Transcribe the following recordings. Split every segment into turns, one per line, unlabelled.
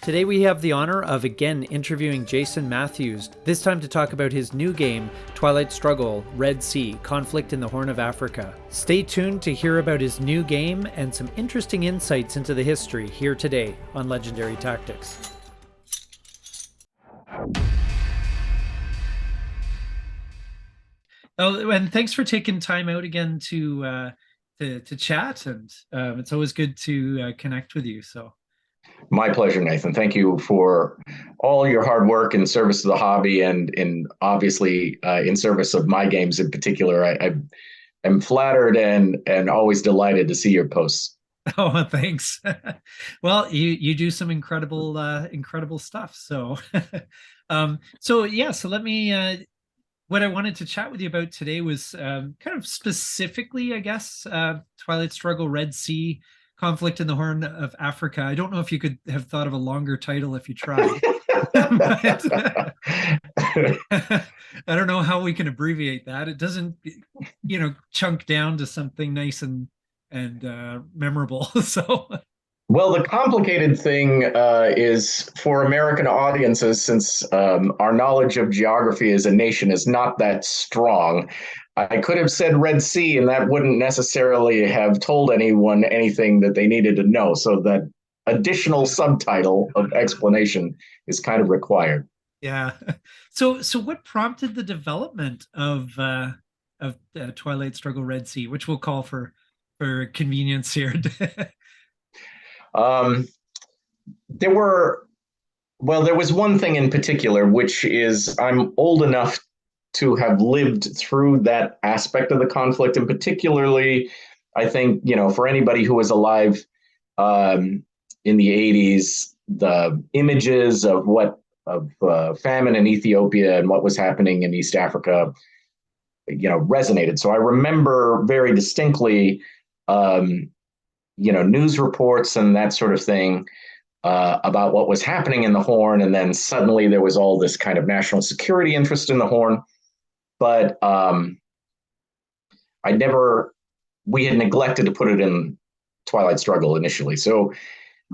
Today we have the honor of again interviewing Jason Matthews, this time to talk about his new game, Twilight Struggle Red Sea, Conflict in the Horn of Africa. Stay tuned to hear about his new game and some interesting insights into the history here today on Legendary Tactics. Oh, and thanks for taking time out again to chat, and it's always good to connect with you. So.
My pleasure, Nathan. Thank you for all your hard work in service to the hobby and obviously in service of my games in particular. I am flattered and always delighted to see your posts.
Oh, thanks. Well, you do some incredible stuff. So, so let me. What I wanted to chat with you about today was kind of specifically, I guess, Twilight Struggle Red Sea, Conflict in the Horn of Africa. I don't know if you could have thought of a longer title if you tried. But, I don't know how we can abbreviate that. It doesn't, chunk down to something nice and memorable. So.
Well, the complicated thing is for American audiences, since our knowledge of geography as a nation is not that strong. I could have said Red Sea, and that wouldn't necessarily have told anyone anything that they needed to know. So that additional subtitle of explanation is kind of required.
Yeah. So what prompted the development of Twilight Struggle Red Sea, which we'll call for convenience here?
There was one thing in particular, which is I'm old enough to have lived through that aspect of the conflict, and particularly, I think, for anybody who was alive in the 80s, the images of famine in Ethiopia and what was happening in East Africa, resonated. So I remember very distinctly, news reports and that sort of thing about what was happening in the Horn. And then suddenly there was all this kind of national security interest in the Horn. But we had neglected to put it in Twilight Struggle initially. So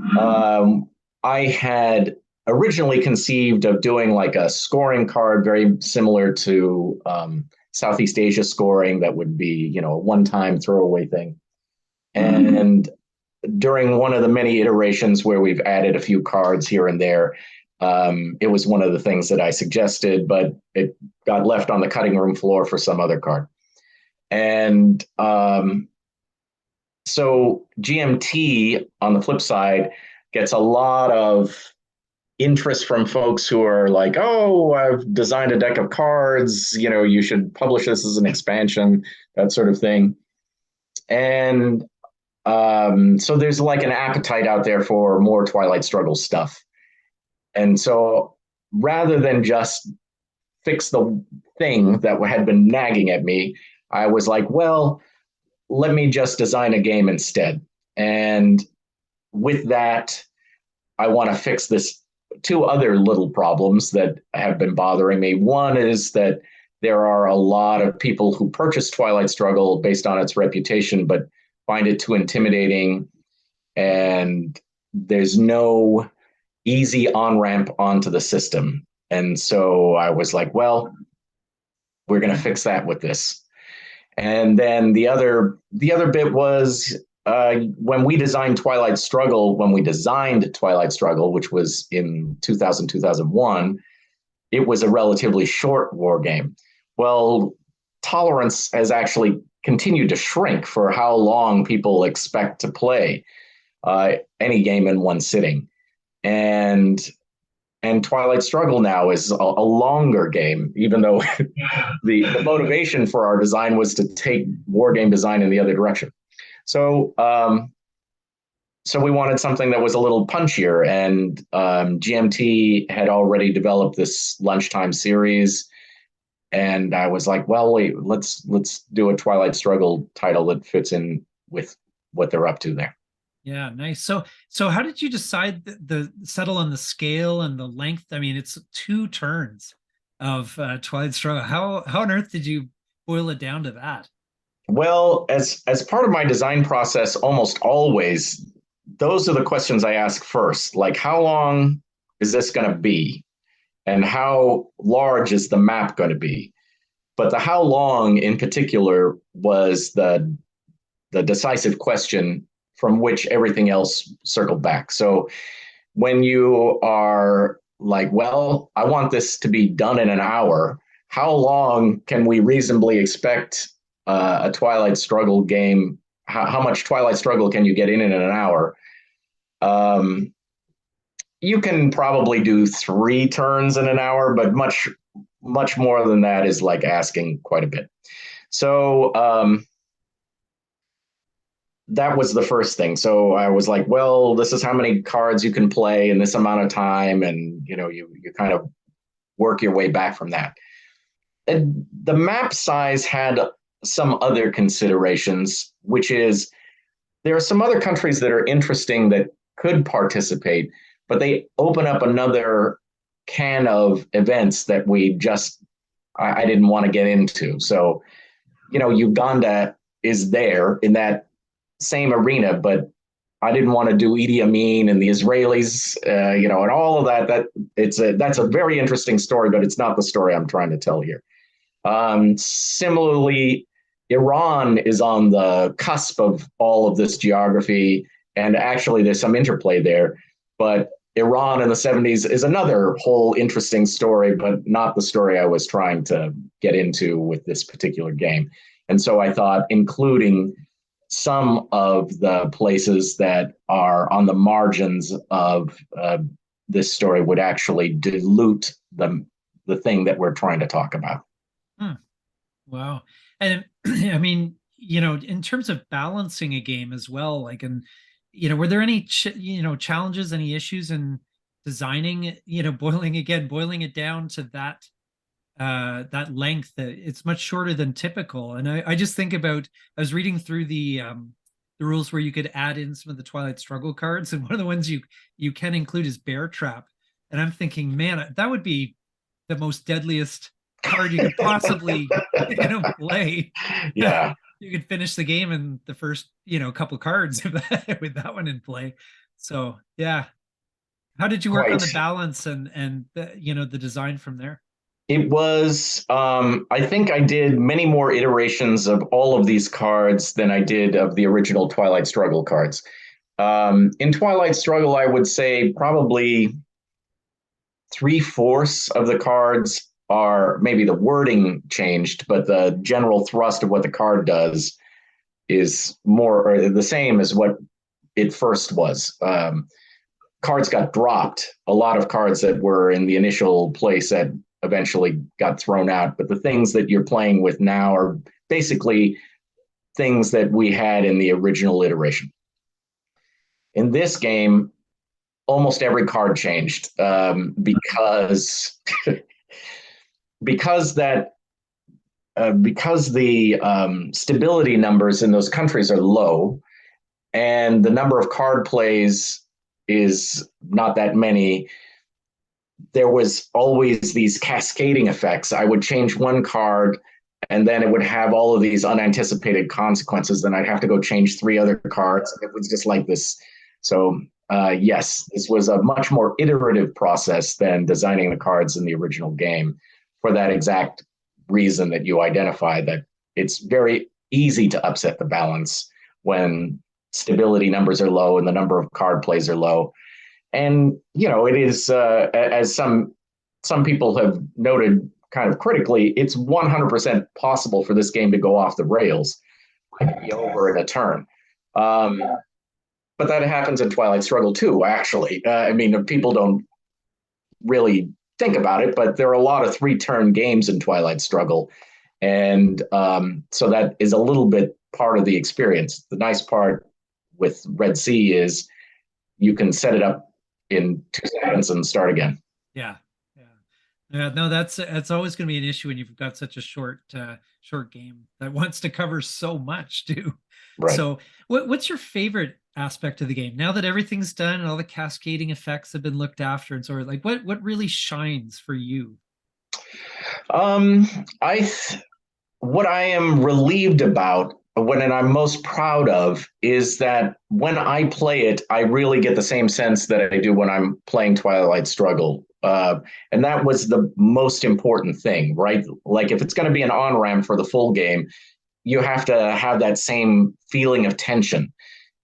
I had originally conceived of doing like a scoring card very similar to Southeast Asia scoring that would be, a one-time throwaway thing. And during one of the many iterations where we've added a few cards here and there, it was one of the things that I suggested, but it got left on the cutting room floor for some other card. And so GMT, on the flip side, gets a lot of interest from folks who are like, oh, I've designed a deck of cards, you should publish this as an expansion, that sort of thing. And so there's like an appetite out there for more Twilight Struggle stuff. And so rather than just fix the thing that had been nagging at me, I was like, well, let me just design a game instead. And with that, I want to fix two other little problems that have been bothering me. One is that there are a lot of people who purchase Twilight Struggle based on its reputation, but find it too intimidating. And there's no easy on-ramp onto the system. And so I was like, well, we're going to fix that with this. And then the other bit was when we designed Twilight Struggle, which was in 2000, 2001, it was a relatively short war game. Well, tolerance has actually continued to shrink for how long people expect to play any game in one sitting. And Twilight Struggle now is a longer game, even though the motivation for our design was to take war game design in the other direction. So we wanted something that was a little punchier, and GMT had already developed this Lunchtime series. And I was like, well, wait, let's do a Twilight Struggle title that fits in with what they're up to there.
Yeah, nice. So how did you decide settle on the scale and the length? I mean, it's 2 turns of Twilight Struggle. How on earth did you boil it down to that?
Well, as part of my design process, almost always those are the questions I ask first. Like, how long is this going to be? And how large is the map going to be? But the how long in particular was the decisive question from which everything else circled back. So when you are like, well, I want this to be done in an hour, how long can we reasonably expect a Twilight Struggle game? How much Twilight Struggle can you get in an hour? Um, you can probably do 3 turns in an hour, but much more than that is like asking quite a bit. So that was the first thing. So I was like, well, this is how many cards you can play in this amount of time, and you kind of work your way back from that. And the map size had some other considerations, which is there are some other countries that are interesting that could participate, but they open up another can of events that I didn't want to get into. So, Uganda is there in that same arena, but I didn't want to do Idi Amin and the Israelis, and all of that. That's a very interesting story, but it's not the story I'm trying to tell here. Similarly, Iran is on the cusp of all of this geography, and actually there's some interplay there. But Iran in the 70s is another whole interesting story, but not the story I was trying to get into with this particular game. And so I thought including some of the places that are on the margins of this story would actually dilute the thing that we're trying to talk about.
Hmm. Wow. And I mean, in terms of balancing a game as well, like, and, were there any, challenges, any issues in designing, boiling it down to that length that it's much shorter than typical. And I just think about, I was reading through the rules where you could add in some of the Twilight Struggle cards, and one of the ones you can include is Bear Trap. And I'm thinking, man, that would be the most deadliest card you could possibly play.
Yeah.
You could finish the game in the first couple cards with that one in play. So yeah, how did you work on the
Quite.
balance and the design from there?
It was, I think I did many more iterations of all of these cards than I did of the original Twilight Struggle cards. In Twilight Struggle, I would say probably 3/4 of the cards are maybe the wording changed, but the general thrust of what the card does is more or the same as what it first was. Cards got dropped. A lot of cards that were in the initial play set eventually got thrown out. But the things that you're playing with now are basically things that we had in the original iteration. In this game, almost every card changed because because that because the stability numbers in those countries are low, and the number of card plays is not that many. There was always these cascading effects. I would change one card and then it would have all of these unanticipated consequences. Then I'd have to go change 3 other cards. It was just like this. So yes, this was a much more iterative process than designing the cards in the original game for that exact reason that you identified, that it's very easy to upset the balance when stability numbers are low and the number of card plays are low. And it is as some people have noted kind of critically, it's 100% possible for this game to go off the rails, be over in a turn. But that happens in Twilight Struggle too, actually. I mean, people don't really think about it, but there are a lot of 3-turn games in Twilight Struggle. And so that is a little bit part of the experience. The nice part with Red Sea is you can set it up in 2 seconds and start again.
Yeah. Yeah, no, that's always going to be an issue when you've got such a short game that wants to cover so much too.
Right.
So, what's your favorite aspect of the game now that everything's done and all the cascading effects have been looked after and sort of like what really shines for you?
I what I am relieved about when and I'm most proud of is that when I play it, I really get the same sense that I do when I'm playing Twilight Struggle. And that was the most important thing, right? Like if it's going to be an on ramp for the full game, you have to have that same feeling of tension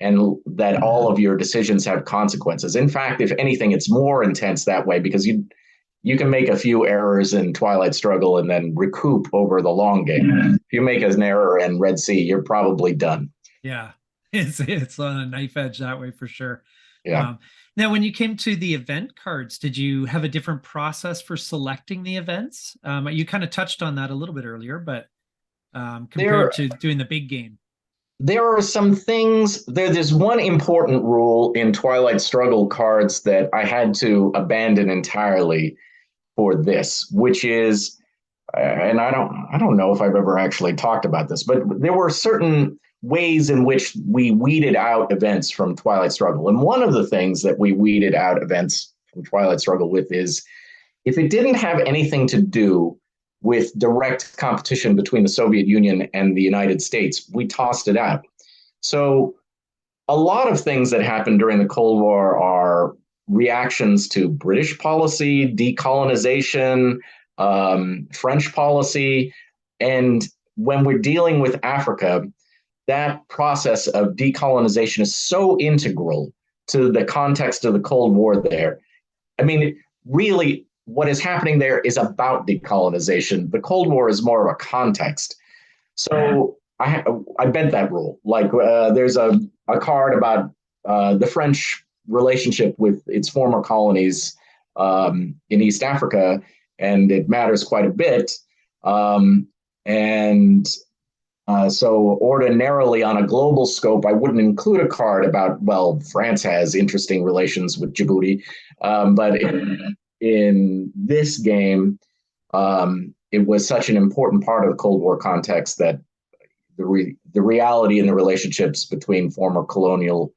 and that all of your decisions have consequences. In fact, if anything, it's more intense that way because you can make a few errors in Twilight Struggle and then recoup over the long game. If you make an error in Red Sea, you're probably done.
Yeah, it's on a knife edge that way for sure.
Yeah.
Um, Now, when you came to the event cards, did you have a different process for selecting the events? You kind of touched on that a little bit earlier, but compared
There
to doing the big game.
there are some things there's one important rule in Twilight Struggle cards that I had to abandon entirely for this, which is and I don't know if I've ever actually talked about this, but there were certain ways in which we weeded out events from Twilight Struggle. And one of the things that we weeded out events from Twilight Struggle with is if it didn't have anything to do with direct competition between the Soviet Union and the United States, we tossed it out. So a lot of things that happened during the Cold War are reactions to British policy, decolonization, French policy. And when we're dealing with Africa, that process of decolonization is so integral to the context of the Cold War there. I mean, really, what is happening there is about decolonization. The Cold War is more of a context. So I bent that rule. Like there's a card about the French relationship with its former colonies in East Africa, and it matters quite a bit. And so ordinarily on a global scope, I wouldn't include a card about, well, France has interesting relations with Djibouti. But in this game, it was such an important part of the Cold War context that the reality and the relationships between former colonial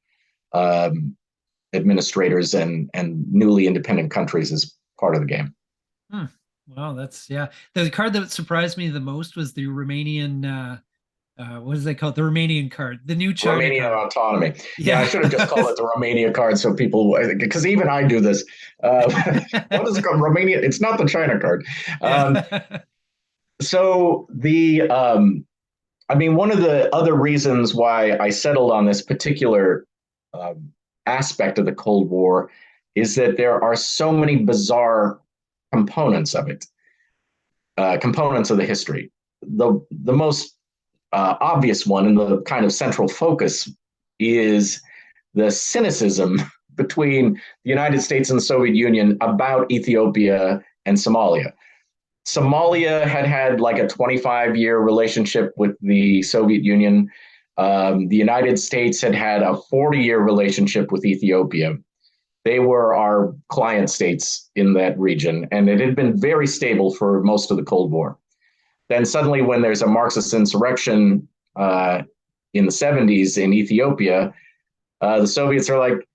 administrators and newly independent countries is part of the game.
Hmm. Well, that's yeah. The card that surprised me the most was the Romanian what is they called? The Romanian card, the new China
Romania
card.
autonomy. Yeah, I
Yeah.
should have just called it the Romania card so people, because even I do this. What is it called? Romania? It's not the China card.
Yeah.
So I mean, one of the other reasons why I settled on this particular um, aspect of the Cold War is that there are so many bizarre components of it, components of the history. The most obvious one and the kind of central focus is the cynicism between the United States and the Soviet Union about Ethiopia and Somalia. Somalia had had like a 25-year relationship with the Soviet Union. The United States had had a 40-year relationship with Ethiopia. They were our client states in that region, and it had been very stable for most of the Cold War. Then suddenly, when there's a Marxist insurrection in the 70s in Ethiopia, the Soviets are like,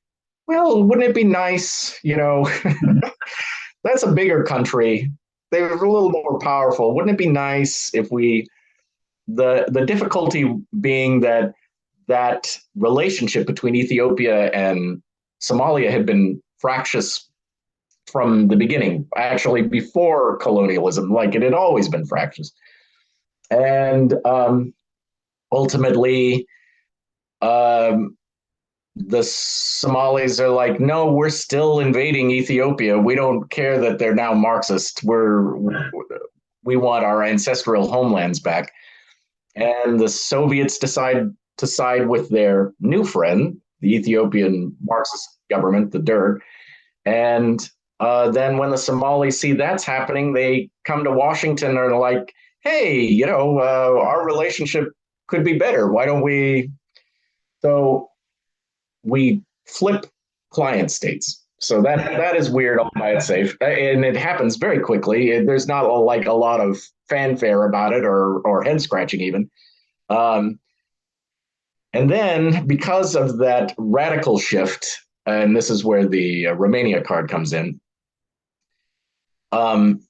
well, wouldn't it be nice, that's a bigger country. They're a little more powerful. Wouldn't it be nice if the difficulty being that relationship between Ethiopia and Somalia had been fractious from the beginning, actually before colonialism, like it had always been fractious. And ultimately, um, the Somalis are like, no, we're still invading Ethiopia. We don't care that they're now Marxist. We want our ancestral homelands back. And the Soviets decide to side with their new friend, the Ethiopian Marxist government, the DER. And then when the Somalis see that's happening, they come to Washington and are like, hey, our relationship could be better. Why don't we? So we flip client states. So that is weird all by itself, and it happens very quickly. There's not like a lot of fanfare about it or head scratching even. Um, and then because of that radical shift, and this is where the Romania card comes in,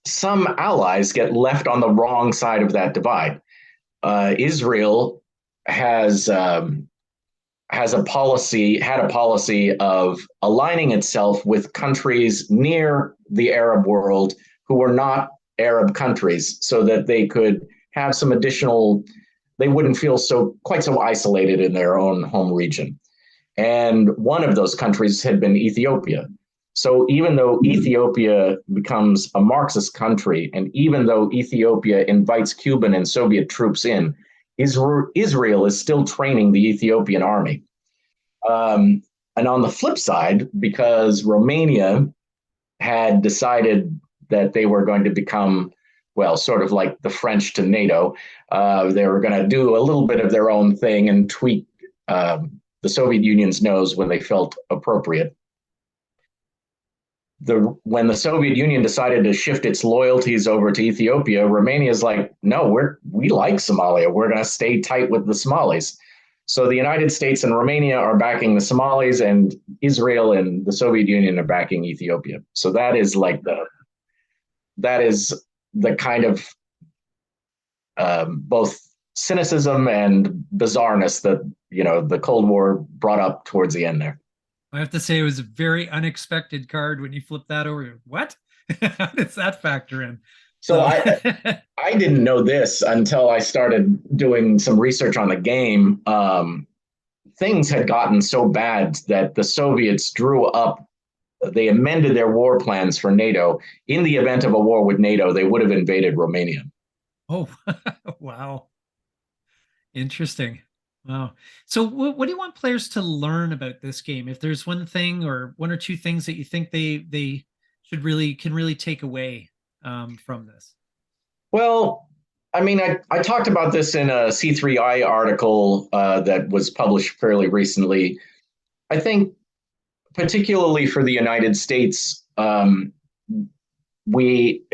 some allies get left on the wrong side of that divide. Israel has has a policy had a policy of aligning itself with countries near the Arab world who were not Arab countries, so that they could have some additional. They wouldn't feel quite so isolated in their own home region. And one of those countries had been Ethiopia. So even though Ethiopia becomes a Marxist country, and even though Ethiopia invites Cuban and Soviet troops in, Israel is still training the Ethiopian army. And on the flip side, because Romania had decided that they were going to become, well, sort of like the French to NATO, they were going to do a little bit of their own thing and tweak the Soviet Union's nose when they felt appropriate. When the Soviet Union decided to shift its loyalties over to Ethiopia, Romania is like, no, we like Somalia. We're going to stay tight with the Somalis. So the United States and Romania are backing the Somalis, and Israel and the Soviet Union are backing Ethiopia. So that is the kind of both cynicism and bizarreness that the Cold War brought up towards the end there.
I have to say it was a very unexpected card when you flip that over. What? How does that factor in?
So I didn't know this until I started doing some research on the game. Things had gotten so bad that the Soviets drew up. They amended their war plans for NATO. In the event of a war with NATO, they would have invaded Romania.
Oh, wow. Interesting. Wow. So what do you want players to learn about this game? If there's one thing or one or two things that you think they should can really take away from this?
Well, I mean, I talked about this in a C3I article that was published fairly recently. I think particularly for the United States, we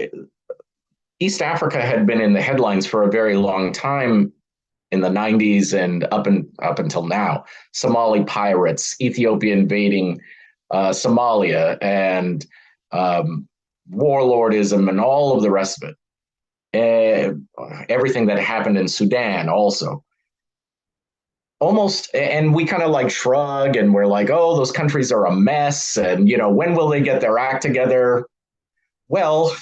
East Africa had been in the headlines for a very long time in the 90s and up until now. Somali pirates, Ethiopia invading Somalia, and warlordism, and all of the rest of it. Everything that happened in Sudan also. Almost, and we kind of like shrug and we're like, oh, those countries are a mess, and when will they get their act together? Well,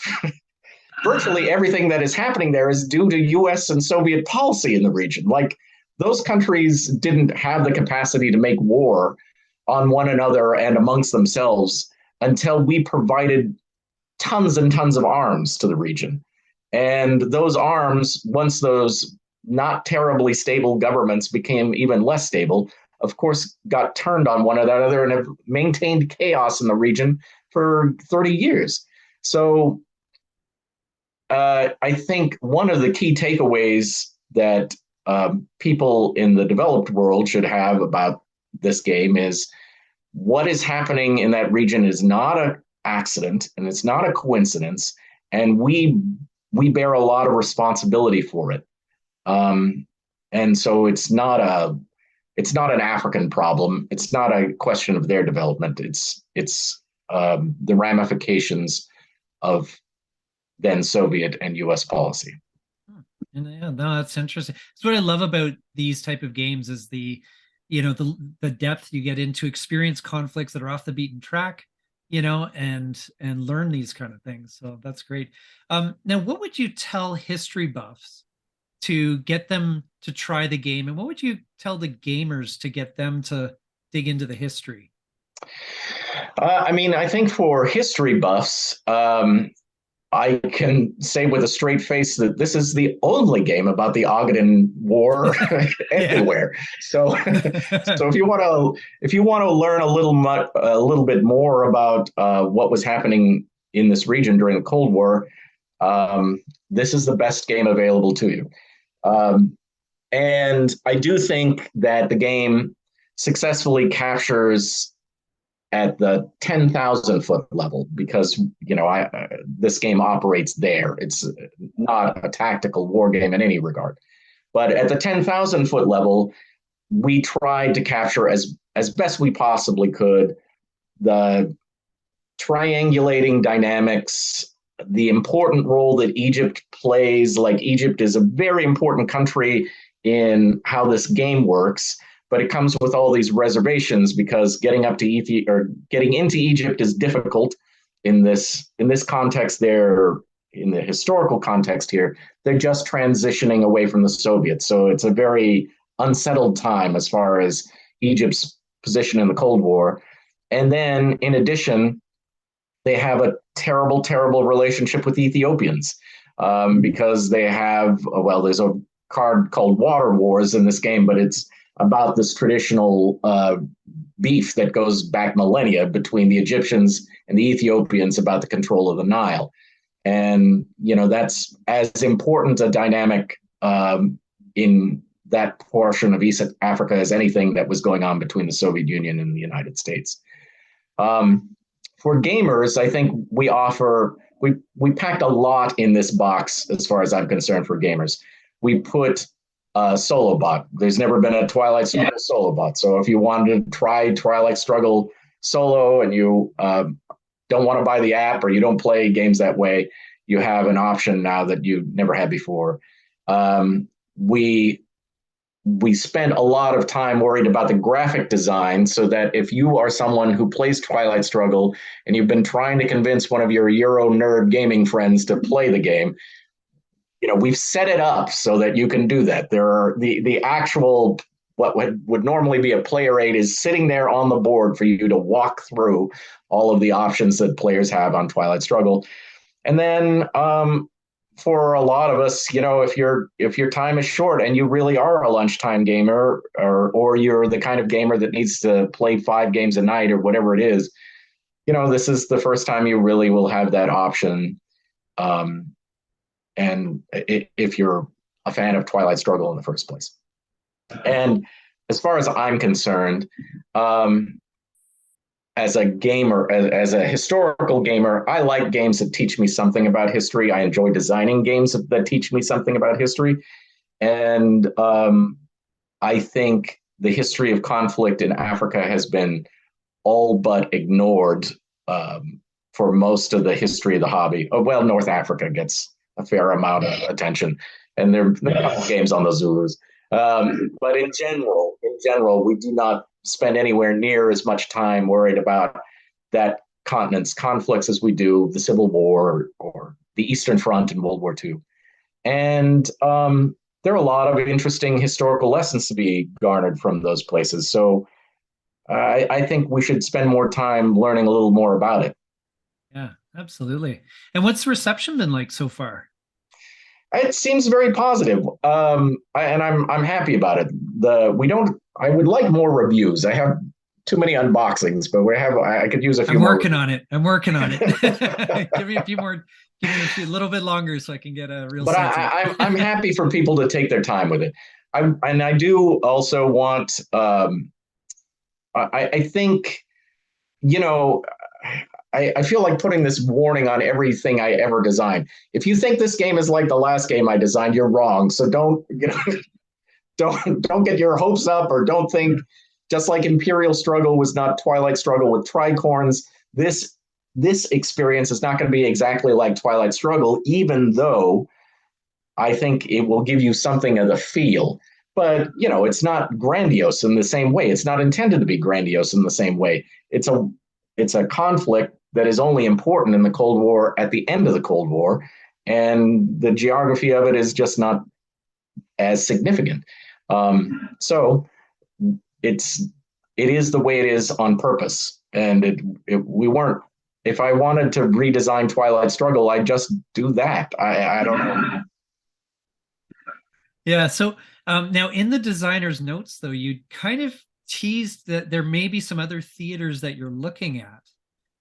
virtually everything that is happening there is due to US and Soviet policy in the region. Like, those countries didn't have the capacity to make war on one another and amongst themselves until we provided tons and tons of arms to the region. And those arms, once those not terribly stable governments became even less stable, of course, got turned on one another and have maintained chaos in the region for 30 years. So I think one of the key takeaways that people in the developed world should have about this game is what is happening in that region is not an accident, and it's not a coincidence, and we bear a lot of responsibility for it. And so it's not an African problem. It's not a question of their development. It's the ramifications of then Soviet and US policy.
And yeah, no, that's interesting. That's what I love about these type of games is the depth you get into, experience conflicts that are off the beaten track, and learn these kind of things. So that's great. Now, what would you tell history buffs to get them to try the game, and what would you tell the gamers to get them to dig into the history?
I mean, I think for history buffs, I can say with a straight face that this is the only game about the Ogaden War anywhere. So, so if you want to learn a little bit more about what was happening in this region during the Cold War, this is the best game available to you. And I do think that the game successfully captures at the 10,000 foot level, because this game operates there. It's not a tactical war game in any regard, but at the 10,000 foot level, we tried to capture as best we possibly could the triangulating dynamics, the important role that Egypt plays. Like, Egypt is a very important country in how this game works, but it comes with all these reservations because getting up to Ethiopia or getting into Egypt is difficult in this context. They're in the historical context here. They're just transitioning away from the Soviets, so it's a very unsettled time as far as Egypt's position in the Cold War. And then, in addition, they have a terrible, terrible relationship with Ethiopians because they have, well, there's a card called Water Wars in this game, but it's about this traditional beef that goes back millennia between the Egyptians and the Ethiopians about the control of the Nile. And, you know, that's as important a dynamic in that portion of East Africa as anything that was going on between the Soviet Union and the United States. For gamers, I think we packed a lot in this box as far as I'm concerned for gamers. We put a solo bot. There's never been a Twilight Struggle solo bot. So if you wanted to try Twilight Struggle solo and you don't want to buy the app or you don't play games that way, you have an option now that you never had before. We spent a lot of time worried about the graphic design so that if you are someone who plays Twilight Struggle and you've been trying to convince one of your Euro nerd gaming friends to play the game, you know, we've set it up so that you can do that. There are the actual, what would normally be a player aid is sitting there on the board for you to walk through all of the options that players have on Twilight Struggle. And then for a lot of us, you know, if your time is short and you really are a lunchtime gamer or you're the kind of gamer that needs to play 5 games a night or whatever it is, you know, this is the first time you really will have that option. And if you're a fan of Twilight Struggle in the first place. And as far as I'm concerned, as a gamer, as a historical gamer, I like games that teach me something about history. I enjoy designing games that teach me something about history. And I think the history of conflict in Africa has been all but ignored for most of the history of the hobby. Oh, well, North Africa gets a fair amount of attention, and there are a couple of games on the Zulus. But in general, we do not spend anywhere near as much time worried about that continent's conflicts as we do the Civil War or the Eastern Front in World War II. And there are a lot of interesting historical lessons to be garnered from those places. So I think we should spend more time learning a little more about it.
Yeah, absolutely. And what's the reception been like so far?
It seems very positive, and I'm happy about it. I would like more reviews. I have too many unboxings, but I could use a few.
I'm working on it. Give me a few more. Give me a little bit longer so I can get a real.
But I'm happy for people to take their time with it. I do also want. I think, you know. I feel like putting this warning on everything I ever designed. If you think this game is like the last game I designed, you're wrong. So don't get your hopes up, or don't think, just like Imperial Struggle was not Twilight Struggle with tricorns, this experience is not going to be exactly like Twilight Struggle, even though I think it will give you something of the feel. But, you know, it's not grandiose in the same way. It's not intended to be grandiose in the same way. It's a conflict that is only important in the Cold War at the end of the Cold War, and the geography of it is just not as significant. So it is the way it is on purpose, and we weren't. If I wanted to redesign Twilight Struggle, I'd just do that. I don't know.
Yeah. So now in the designer's notes, though, you kind of teased that there may be some other theaters that you're looking at.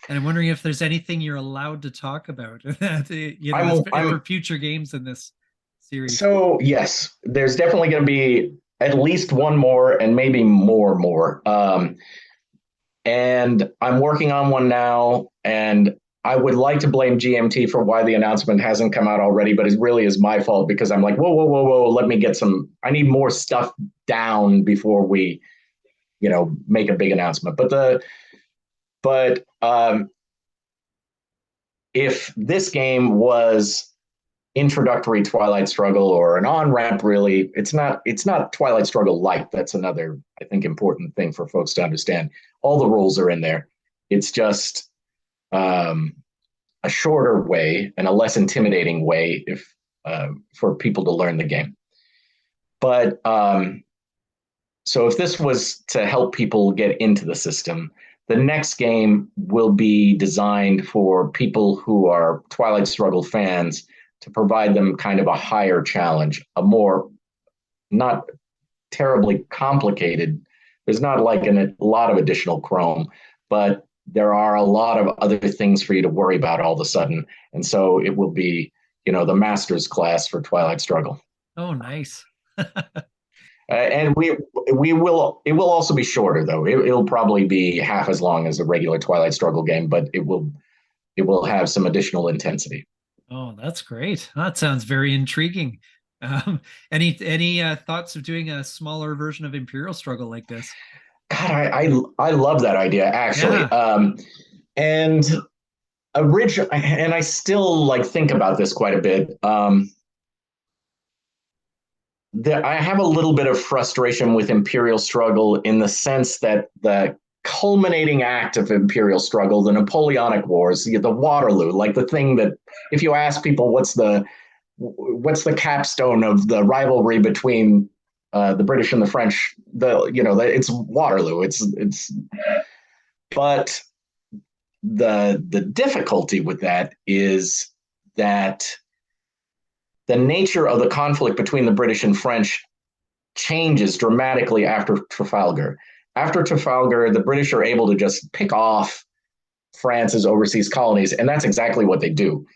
And I'm wondering if there's anything you're allowed to talk about that, you know, for future games in this series.
So yes, there's definitely going to be at least one more and maybe more. And I'm working on one now, and I would like to blame GMT for why the announcement hasn't come out already, but it really is my fault because I'm like, whoa, let me get I need more stuff down before we, you know, make a big announcement. But if this game was introductory Twilight Struggle or an on-ramp. Really, it's not Twilight Struggle light. That's another, I think, important thing for folks to understand. All the rules are in there. It's just a shorter way and a less intimidating way if for people to learn the game. But so if this was to help people get into the system, the next game will be designed for people who are Twilight Struggle fans to provide them kind of a higher challenge, a more not terribly complicated. There's not like a lot of additional Chrome, but there are a lot of other things for you to worry about all of a sudden. And so it will be, the master's class for Twilight Struggle.
Oh, nice.
And it will also be shorter though. It'll probably be half as long as a regular Twilight Struggle game, but it will have some additional intensity.
Oh, that's great. That sounds very intriguing. Any thoughts of doing a smaller version of Imperial Struggle like this?
God, I love that idea actually.
Yeah.
And and I still like think about this quite a bit. I have a little bit of frustration with Imperial Struggle in the sense that the culminating act of Imperial Struggle, the Napoleonic Wars, the Waterloo, like the thing that if you ask people what's the capstone of the rivalry between the British and the French, it's Waterloo. But the difficulty with that is that the nature of the conflict between the British and French changes dramatically after Trafalgar. After Trafalgar, the British are able to just pick off France's overseas colonies, and that's exactly what they do.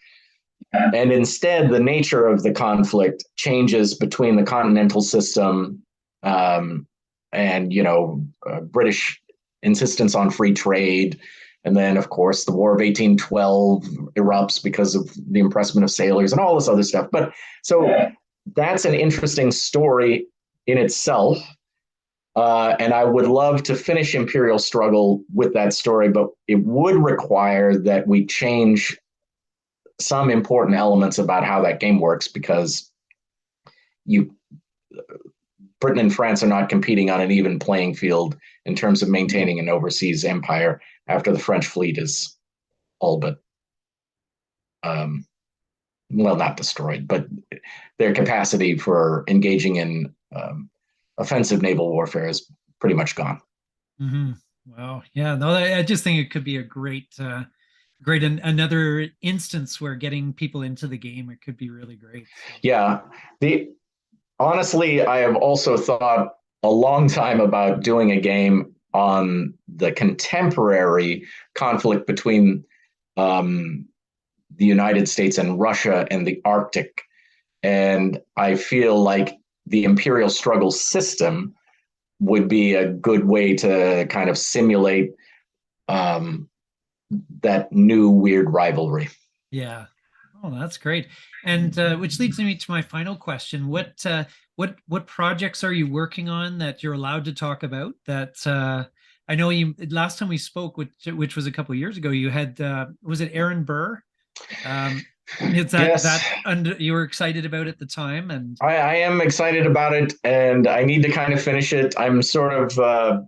And instead, the nature of the conflict changes between the continental system and British insistence on free trade. And then, of course, the War of 1812 erupts because of the impressment of sailors and all this other stuff. But so that's an interesting story in itself. And I would love to finish Imperial Struggle with that story, but it would require that we change some important elements about how that game works, because Britain and France are not competing on an even playing field in terms of maintaining an overseas empire after the French fleet is all but, not destroyed, but their capacity for engaging in offensive naval warfare is pretty much gone.
Mm-hmm. Wow. Yeah. No, I just think it could be a great, another instance where getting people into the game, it could be really great.
Yeah. Honestly, I have also thought a long time about doing a game on the contemporary conflict between the United States and Russia and the Arctic. And I feel like the Imperial Struggle system would be a good way to kind of simulate that new weird rivalry.
Yeah. Oh, that's great. And which leads me to my final question. What projects are you working on that you're allowed to talk about? That I know you last time we spoke, which was a couple of years ago, you had was it Aaron Burr? It's
yes.
that you were excited about at the time, and
I am excited about it, and I need to kind of finish it. I'm sort of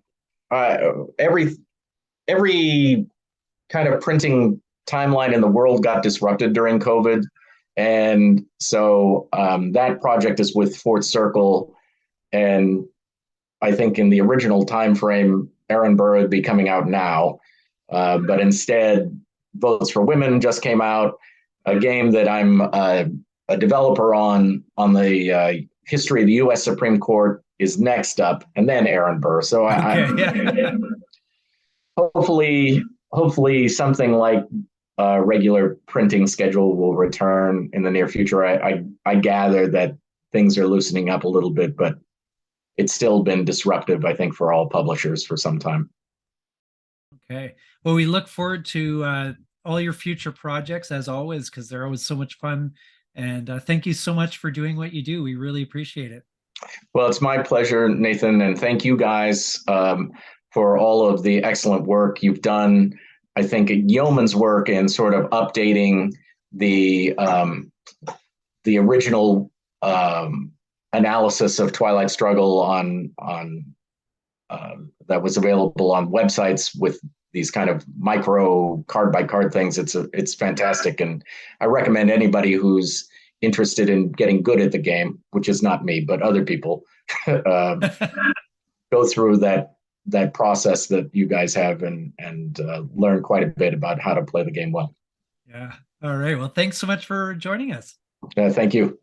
every kind of printing timeline in the world got disrupted during COVID. And so that project is with Fort Circle. And I think in the original time frame, Aaron Burr would be coming out now. But instead, Votes for Women just came out, a game that I'm a developer on the history of the U.S. Supreme Court is next up, and then Aaron Burr. So hopefully something like a regular printing schedule will return in the near future. I gather that things are loosening up a little bit, but it's still been disruptive, I think, for all publishers for some time.
Okay. Well, we look forward to all your future projects as always, because they're always so much fun. And thank you so much for doing what you do. We really appreciate it.
Well, it's my pleasure, Nathan, and thank you guys for all of the excellent work you've done. I think yeoman's work in sort of updating the the original analysis of Twilight Struggle that was available on websites with these kind of micro card by card things. It's fantastic, and I recommend anybody who's interested in getting good at the game, which is not me, but other people, go through that process that you guys have and learn quite a bit about how to play the game well.
Yeah. All right. Well, thanks so much for joining us.
Thank you.